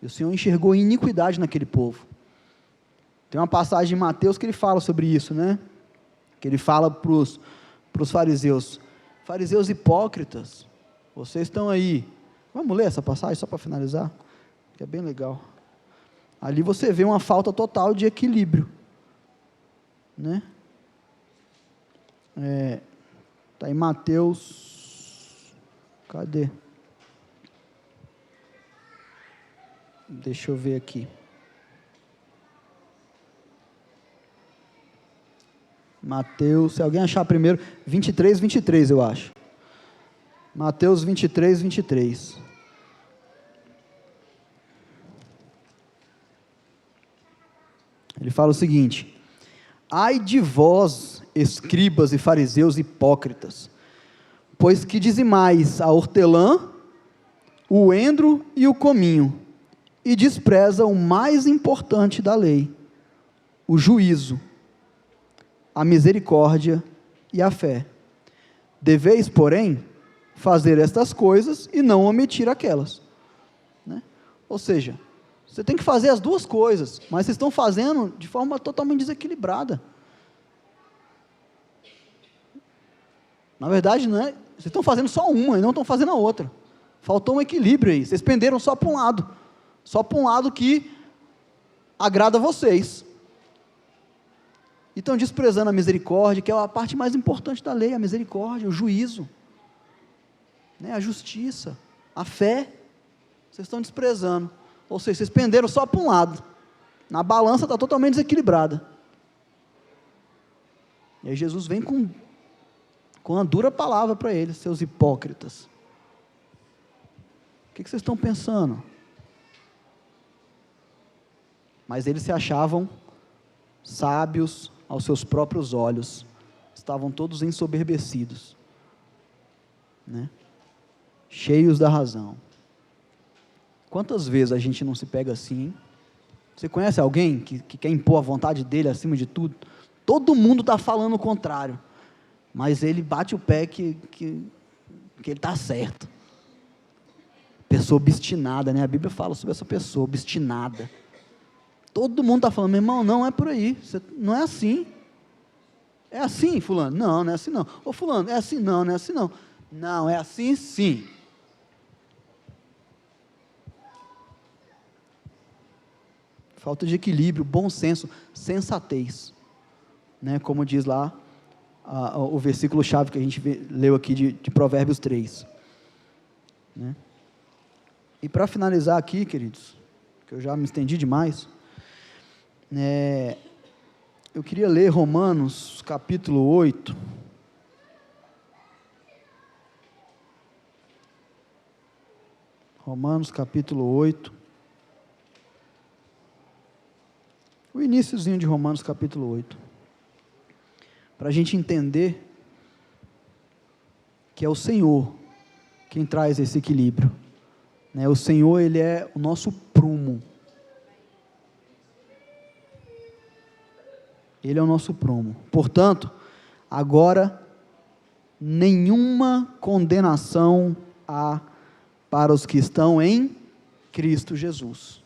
E o Senhor enxergou iniquidade naquele povo. Tem uma passagem em Mateus que ele fala sobre isso, né? Que ele fala para os fariseus: fariseus hipócritas, vocês estão aí. Vamos ler essa passagem só para finalizar, que é bem legal. Ali você vê uma falta total de equilíbrio, né? Está em Mateus, cadê? Deixa eu ver aqui. Mateus, se alguém achar primeiro, 23, eu acho. Mateus 23. Ele fala o seguinte: ai de vós, escribas e fariseus hipócritas, pois que dizimais a hortelã, o endro e o cominho, e despreza o mais importante da lei, o juízo, a misericórdia e a fé. Deveis, porém, fazer estas coisas e não omitir aquelas, né? Ou seja, você tem que fazer as duas coisas, mas vocês estão fazendo de forma totalmente desequilibrada. Na verdade, não é, vocês estão fazendo só uma e não estão fazendo a outra. Faltou um equilíbrio aí, vocês penderam só para um lado que agrada a vocês. E estão desprezando a misericórdia, que é a parte mais importante da lei, a misericórdia, o juízo, né, a justiça, a fé. Vocês estão desprezando. Ou seja, vocês penderam só para um lado. Na balança está totalmente desequilibrada. E aí Jesus vem com uma dura palavra para eles, seus hipócritas. O que vocês estão pensando? Mas eles se achavam sábios aos seus próprios olhos, estavam todos ensoberbecidos, né? Cheios da razão. Quantas vezes a gente não se pega assim, hein? Você conhece alguém que quer impor a vontade dele acima de tudo? Todo mundo está falando o contrário, mas ele bate o pé que ele está certo. Pessoa obstinada, né? A Bíblia fala sobre essa pessoa, obstinada. Todo mundo está falando, meu irmão, não é por aí, não é assim. É assim, fulano? Não, não é assim não. Ô fulano, é assim não, não é assim não. Não, é assim sim. Falta de equilíbrio, bom senso, sensatez, né? Como diz lá o versículo-chave que a gente leu aqui de Provérbios 3. Né? E para finalizar aqui, queridos, que eu já me estendi demais, eu queria ler Romanos capítulo 8, Romanos capítulo 8, o iniciozinho de Romanos capítulo 8, para a gente entender que é o Senhor quem traz esse equilíbrio, né? O Senhor, Ele é o nosso prumo, Ele é o nosso prumo, portanto, agora, nenhuma condenação há para os que estão em Cristo Jesus.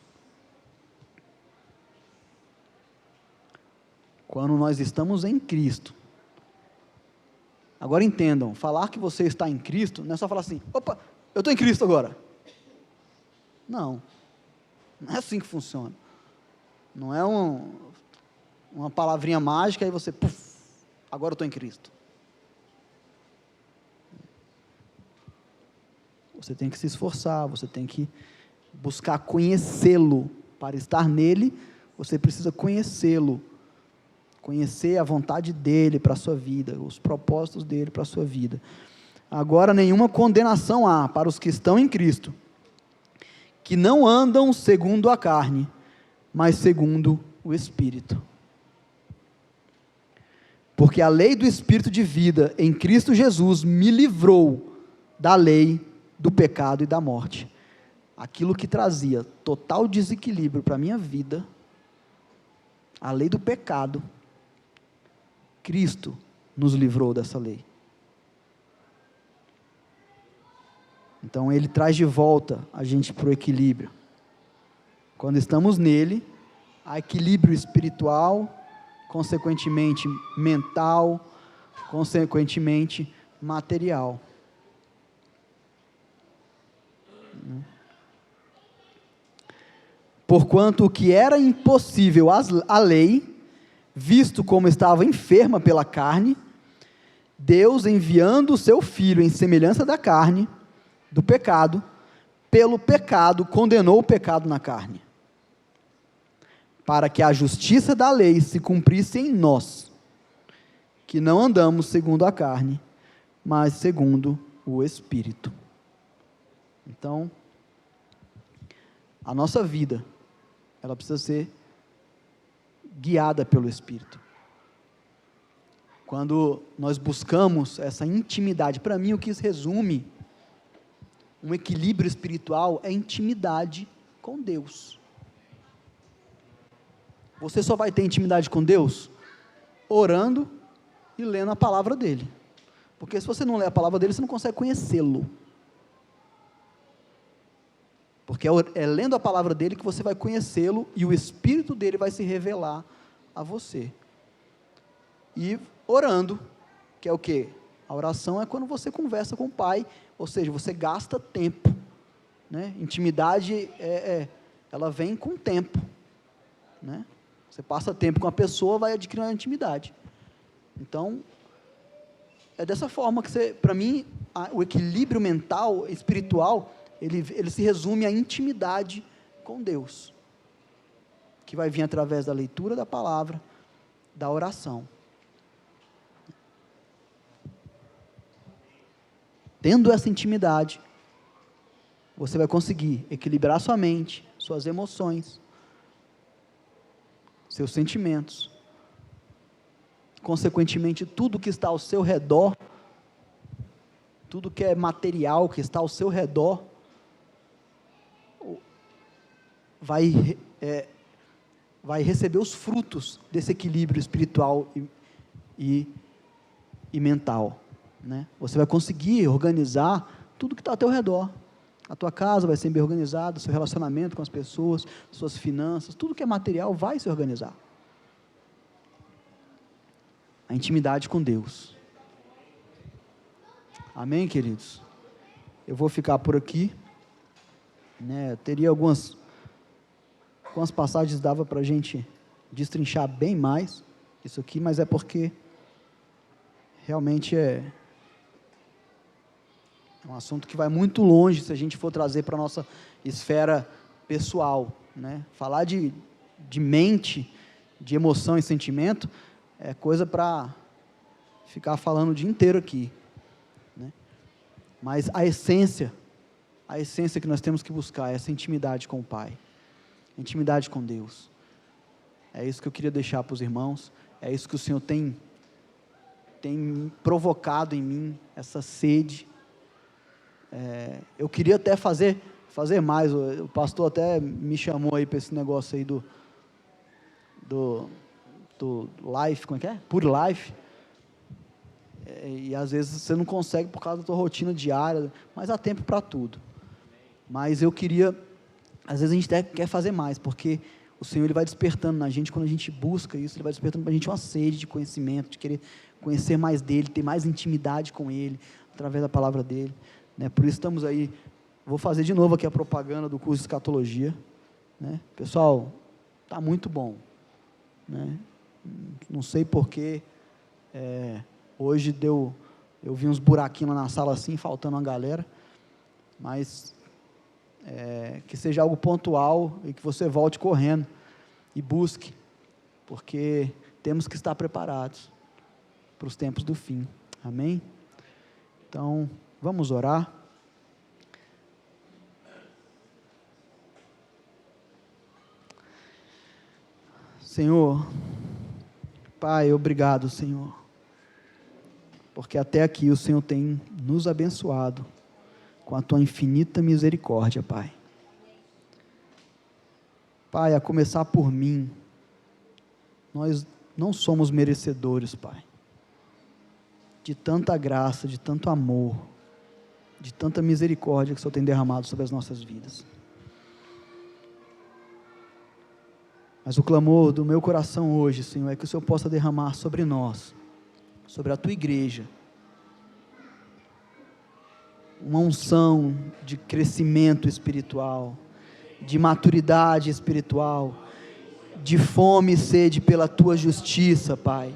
Quando nós estamos em Cristo, agora entendam, falar que você está em Cristo, não é só falar assim, opa, eu estou em Cristo agora. Não é assim que funciona, não é uma palavrinha mágica e você, puf, agora eu estou em Cristo. Você tem que se esforçar, você tem que buscar conhecê-lo, para estar nele, você precisa conhecê-lo, conhecer a vontade dele para a sua vida, os propósitos dele para a sua vida. Agora, nenhuma condenação há para os que estão em Cristo, que não andam segundo a carne, mas segundo o Espírito. Porque a lei do Espírito de vida em Cristo Jesus me livrou da lei do pecado e da morte. Aquilo que trazia total desequilíbrio para a minha vida, a lei do pecado, Cristo nos livrou dessa lei. Então Ele traz de volta a gente para o equilíbrio. Quando estamos nele, há equilíbrio espiritual, consequentemente mental, consequentemente material. Porquanto o que era impossível à lei, visto como estava enferma pela carne, Deus, enviando o seu Filho em semelhança da carne, do pecado, pelo pecado, condenou o pecado na carne, para que a justiça da lei se cumprisse em nós, que não andamos segundo a carne, mas segundo o Espírito. Então, a nossa vida, ela precisa ser guiada pelo Espírito. Quando nós buscamos essa intimidade, para mim o que isso resume, um equilíbrio espiritual é intimidade com Deus. Você só vai ter intimidade com Deus orando e lendo a palavra dele, porque se você não lê a palavra dele, você não consegue conhecê-lo, porque é lendo a palavra dele que você vai conhecê-lo, e o Espírito dele vai se revelar a você, e orando, que é o quê? A oração é quando você conversa com o Pai, ou seja, você gasta tempo, né? Intimidade, ela vem com tempo, né? Você passa tempo com a pessoa, vai adquirindo a intimidade. Então, é dessa forma que para mim, o equilíbrio mental, espiritual, ele se resume à intimidade com Deus, que vai vir através da leitura da palavra, da oração. Tendo essa intimidade, você vai conseguir equilibrar sua mente, suas emoções, seus sentimentos, consequentemente, tudo que está ao seu redor, tudo que é material que está ao seu redor, vai receber os frutos desse equilíbrio espiritual e mental, né? Você vai conseguir organizar tudo que está ao teu redor. A tua casa vai ser bem organizada, seu relacionamento com as pessoas, suas finanças, tudo que é material vai se organizar. A intimidade com Deus. Amém, queridos? Eu vou ficar por aqui, né? Teria algumas passagens, dava para a gente destrinchar bem mais isso aqui, mas é porque realmente é um assunto que vai muito longe se a gente for trazer para a nossa esfera pessoal, né? Falar de mente, de emoção e sentimento, é coisa para ficar falando o dia inteiro aqui, né? Mas a essência que nós temos que buscar é essa intimidade com o Pai, intimidade com Deus. É isso que eu queria deixar para os irmãos, é isso que o Senhor tem provocado em mim, essa sede. Eu queria até fazer mais, o pastor até me chamou aí para esse negócio aí do Life, como é que é? Pure Life, e às vezes você não consegue por causa da tua rotina diária, mas há tempo para tudo. Mas eu queria, às vezes a gente até quer fazer mais, porque o Senhor ele vai despertando na gente, quando a gente busca isso, Ele vai despertando para a gente uma sede de conhecimento, de querer conhecer mais dEle, ter mais intimidade com Ele, através da palavra dEle, né? Por isso estamos aí, vou fazer de novo aqui a propaganda do curso de escatologia, né? Pessoal, está muito bom, né? Não sei porquê, hoje eu vi uns buraquinhos lá na sala assim, faltando uma galera, mas que seja algo pontual e que você volte correndo e busque, porque temos que estar preparados para os tempos do fim, amém? Então, vamos orar. Senhor, Pai, obrigado, Senhor, porque até aqui o Senhor tem nos abençoado com a Tua infinita misericórdia, Pai. Pai, a começar por mim, nós não somos merecedores, Pai, de tanta graça, de tanto amor, de tanta misericórdia que o Senhor tem derramado sobre as nossas vidas. Mas o clamor do meu coração hoje, Senhor, é que o Senhor possa derramar sobre nós, sobre a Tua igreja, uma unção de crescimento espiritual, de maturidade espiritual, de fome e sede pela Tua justiça, Pai,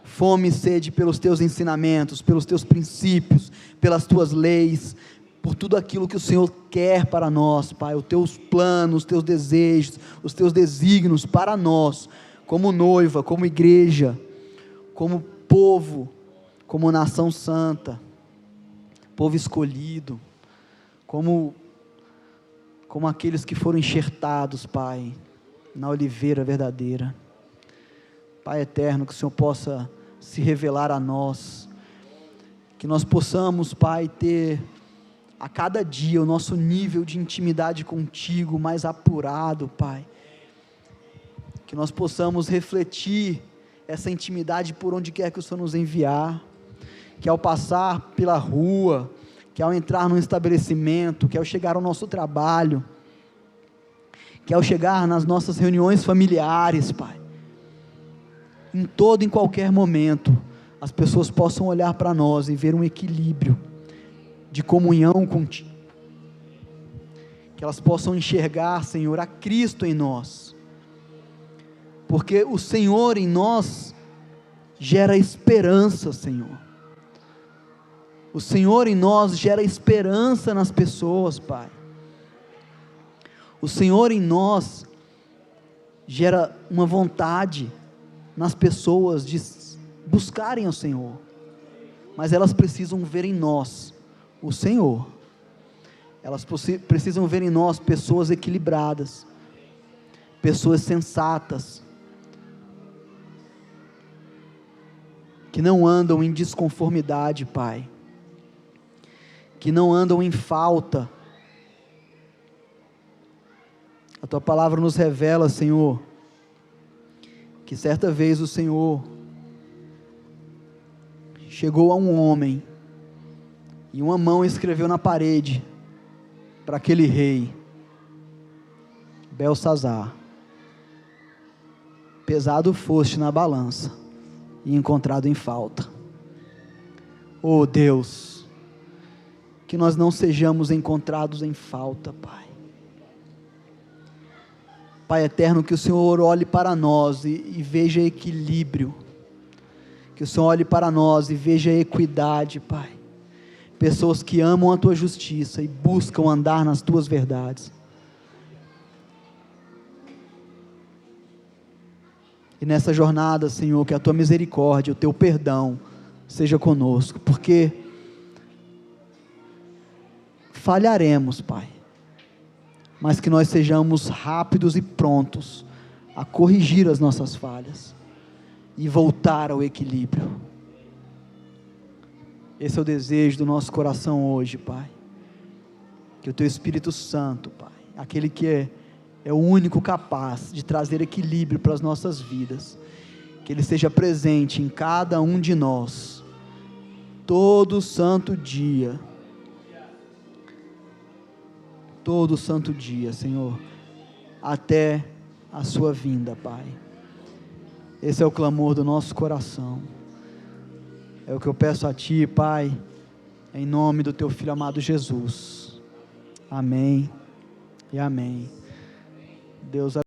fome e sede pelos Teus ensinamentos, pelos Teus princípios, pelas Tuas leis, por tudo aquilo que o Senhor quer para nós, Pai, os Teus planos, os Teus desejos, os Teus desígnios para nós, como noiva, como igreja, como povo, como nação santa, povo escolhido, como aqueles que foram enxertados, Pai, na oliveira verdadeira. Pai eterno, que o Senhor possa se revelar a nós, que nós possamos, Pai, ter a cada dia o nosso nível de intimidade contigo mais apurado, Pai, que nós possamos refletir essa intimidade por onde quer que o Senhor nos enviar, que ao passar pela rua, que ao entrar num estabelecimento, que ao chegar ao nosso trabalho, que ao chegar nas nossas reuniões familiares, Pai, em todo e em qualquer momento, as pessoas possam olhar para nós e ver um equilíbrio de comunhão contigo, que elas possam enxergar, Senhor, a Cristo em nós, porque o Senhor em nós gera esperança, Senhor. O Senhor em nós gera esperança nas pessoas, Pai. O Senhor em nós gera uma vontade nas pessoas de buscarem o Senhor, mas elas precisam ver em nós o Senhor. Elas precisam ver em nós pessoas equilibradas, pessoas sensatas, que não andam em desconformidade, Pai, que não andam em falta, A Tua palavra nos revela, Senhor, que certa vez o Senhor chegou a um homem e uma mão escreveu na parede para aquele rei, Belsazar: pesado foste na balança e encontrado em falta. Oh Deus, que nós não sejamos encontrados em falta, Pai. Pai eterno, que o Senhor olhe para nós e veja equilíbrio, que o Senhor olhe para nós e veja equidade, Pai. Pessoas que amam a Tua justiça e buscam andar nas Tuas verdades. E nessa jornada, Senhor, que a Tua misericórdia, o Teu perdão seja conosco, porque falharemos, Pai, mas que nós sejamos rápidos e prontos a corrigir as nossas falhas e voltar ao equilíbrio. Esse é o desejo do nosso coração hoje, Pai. Que o Teu Espírito Santo, Pai, aquele que é o único capaz de trazer equilíbrio para as nossas vidas, que Ele seja presente em cada um de nós, todo santo dia, Senhor, até a Sua vinda, Pai. Esse é o clamor do nosso coração, é o que eu peço a Ti, Pai, em nome do Teu Filho amado Jesus. Amém e amém. Deus abençoe.